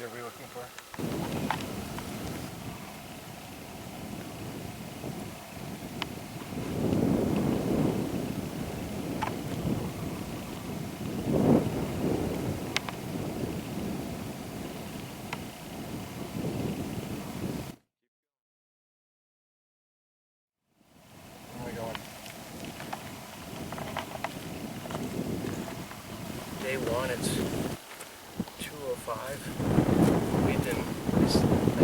are we looking for? Where are we going? Day one, it's 2:05. We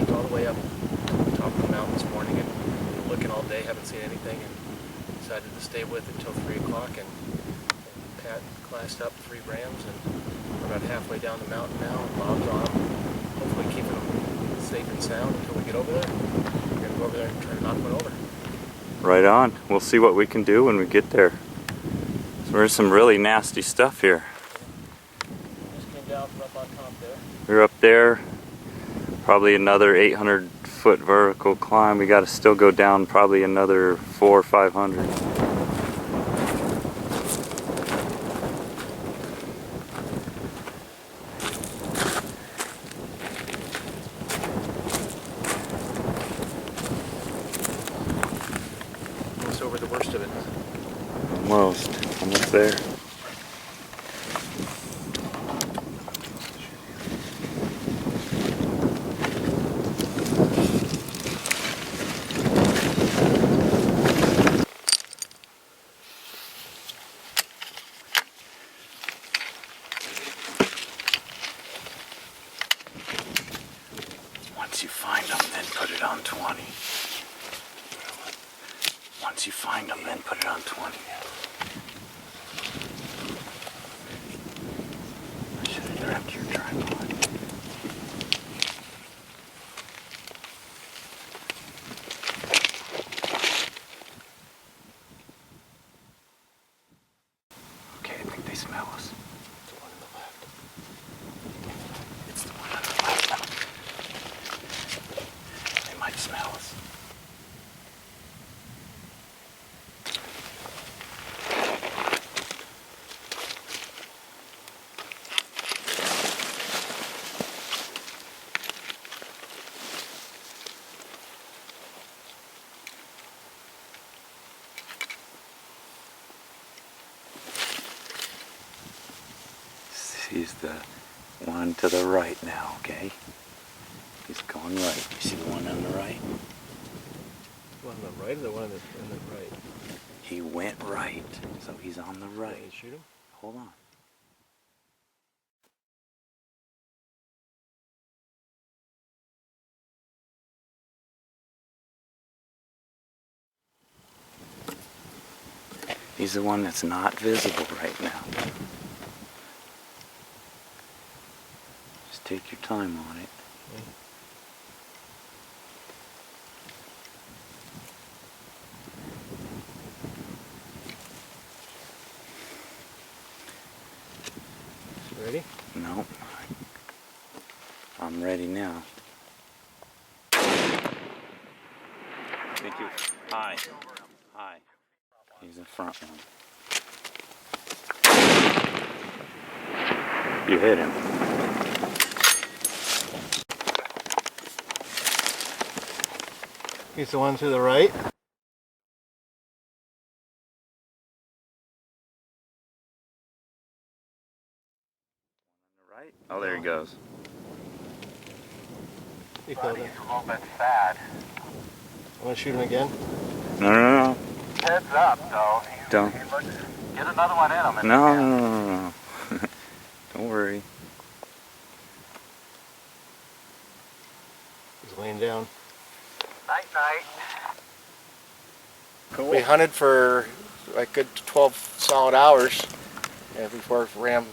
hiked all the way up to the top of the mountain this morning and looking all day, haven't seen anything, and decided to stay with it until 3 o'clock. And Pat classed up 3 rams, and we're about halfway down the mountain now. And Bob's on, hopefully keeping them safe and sound until we get over there. We're gonna go over there and try to knock one over. Right on. We'll see what we can do when we get there. So there's some really nasty stuff here. Just came down from up on top there. We're up there, probably another 800-foot vertical climb. We got to still go down probably another 400 or 500. Almost over the worst of it. Almost there. Once you find them, then put it on 20. Once you find them, then put it on 20. I should have grabbed your tripod. Okay, I think they smell us. It's the one on the left. It's the one on the left. They might smell us. He's the one to the right now, okay? He's going right. You see the one on the right? The one on the right or the one on the right? He went right, so he's on the Can right. you shoot him? Hold on. He's the one that's not visible right now. Just take your time on it. Okay. Ready? No. I'm ready now. Thank you. Hi. Hi. He's the front one. You hit him. He's the one to the right. Right? Oh, there he goes. He killed him. He's a little bit sad. I want to shoot him again. No. Heads up, though. Don't. He looks, get another one in him. If you No. can. Don't worry. He's laying down. Night, night. Cool. We hunted for like good 12 solid hours before Ram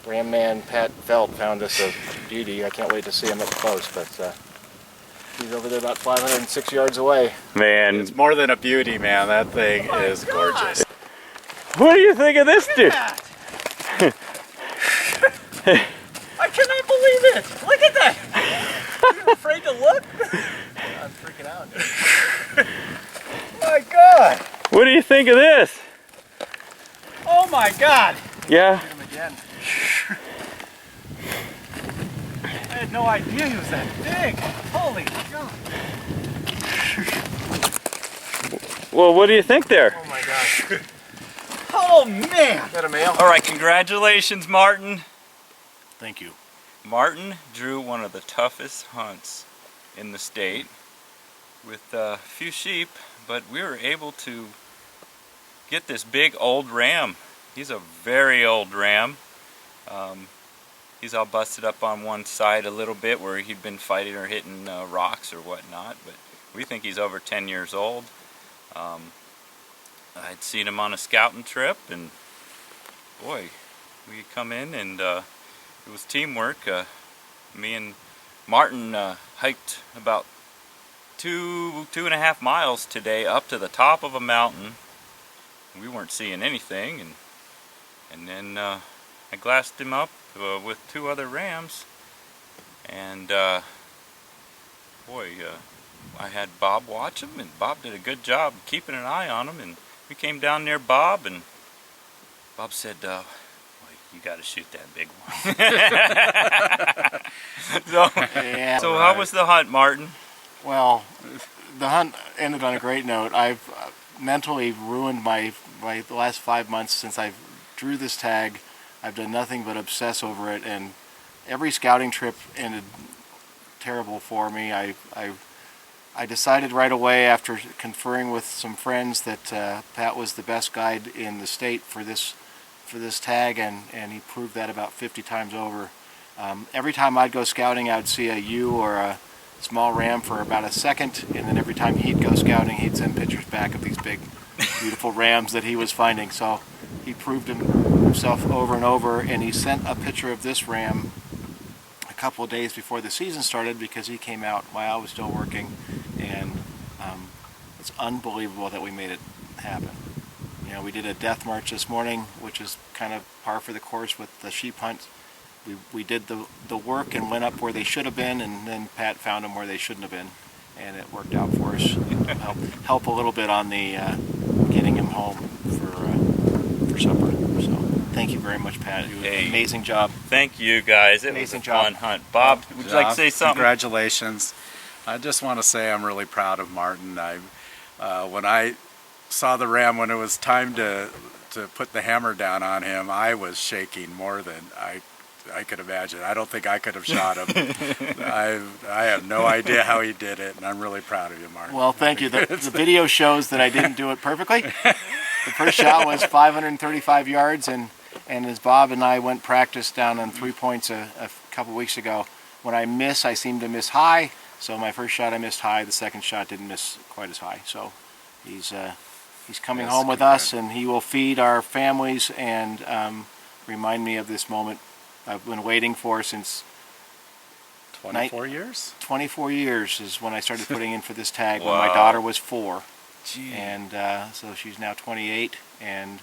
man Pat Feldt found us a beauty. I can't wait to see him up close, but he's over there about 506 yards away. Man. It's more than a beauty, man. That thing is gorgeous. What do you think of this dude? I cannot believe it! Look at that! You're afraid to look? I'm freaking out. My God! What do you think of this? Oh my God! Yeah? Hit him again. no idea he was that big. Holy God. Well, what do you think there? Oh my gosh. Oh man. Got a male? All right, congratulations, Martin. Thank you. Martin drew one of the toughest hunts in the state with a few sheep, but we were able to get this big old ram. He's a very old ram. He's all busted up on one side a little bit where he'd been fighting or hitting rocks or whatnot, but we think he's over 10 years old. I'd seen him on a scouting trip, and boy, we come in and it was teamwork. Me and Martin hiked about two and a half miles today up to the top of a mountain. We weren't seeing anything, and then I glassed him up with 2 other rams, and boy, I had Bob watch him, and Bob did a good job keeping an eye on him, and we came down near Bob, and Bob said, you got to shoot that big one. Yeah. So how was the hunt, Martin? Well, the hunt ended on a great note. I've mentally ruined my the last 5 months since I drew this tag. I've done nothing but obsess over it, and every scouting trip ended terrible for me. I decided right away after conferring with some friends that Pat was the best guide in the state for this tag, and he proved that about 50 times over. Every time I'd go scouting, I'd see a ewe or a small ram for about a second, and then every time he'd go scouting, he'd send pictures back of these big, beautiful rams that he was finding. So he proved himself over and over, and he sent a picture of this ram a couple of days before the season started because he came out while I was still working, and it's unbelievable that we made it happen. You know, we did a death march this morning, which is kind of par for the course with the sheep hunt. We did the work and went up where they should have been, and then Pat found them where they shouldn't have been, and it worked out for us. Help a little bit on the getting him home for supper. So thank you very much, Pat. You did an amazing job. Thank you, guys. It Amazing was a job. fun hunt. Bob, would you like to say something? Congratulations. I just want to say I'm really proud of Martin. When I saw the ram, when it was time to put the hammer down on him, I was shaking more than I could imagine. I don't think I could have shot him. I have no idea how he did it, and I'm really proud of you, Martin. Well, thank you. The video shows that I didn't do it perfectly. The first shot was 535 yards, and as Bob and I went practice down on 3 points a couple weeks ago, when I miss, I seem to miss high. So my first shot I missed high. The second shot didn't miss quite as high. So he's coming home with us, and he will feed our families and remind me of this moment I've been waiting for since 24 years? 24 years is when I started putting in for this tag when Wow. my daughter was 4. Gee. And so she's now 28, and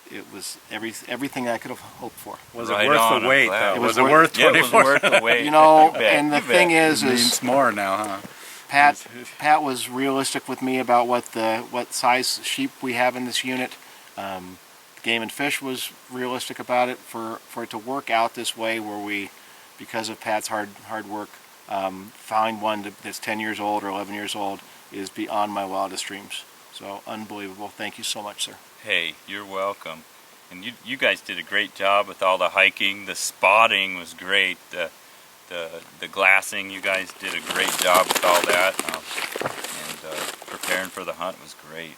it was everything I could have hoped for. Was Right it worth on, the I'm wait, glad. though? It Was was it worth Yeah, it was 24? worth the wait. You know, You bet, and the you thing bet. is It means more now, huh? Pat was realistic with me about what size sheep we have in this unit. Game and Fish was realistic about it for it to work out this way, where we, because of Pat's hard work, find one that's 10 years old or 11 years old is beyond my wildest dreams. So unbelievable. Thank you so much, sir. Hey, you're welcome. And you guys did a great job with all the hiking. The spotting was great. The glassing, you guys did a great job with all that. And preparing for the hunt was great.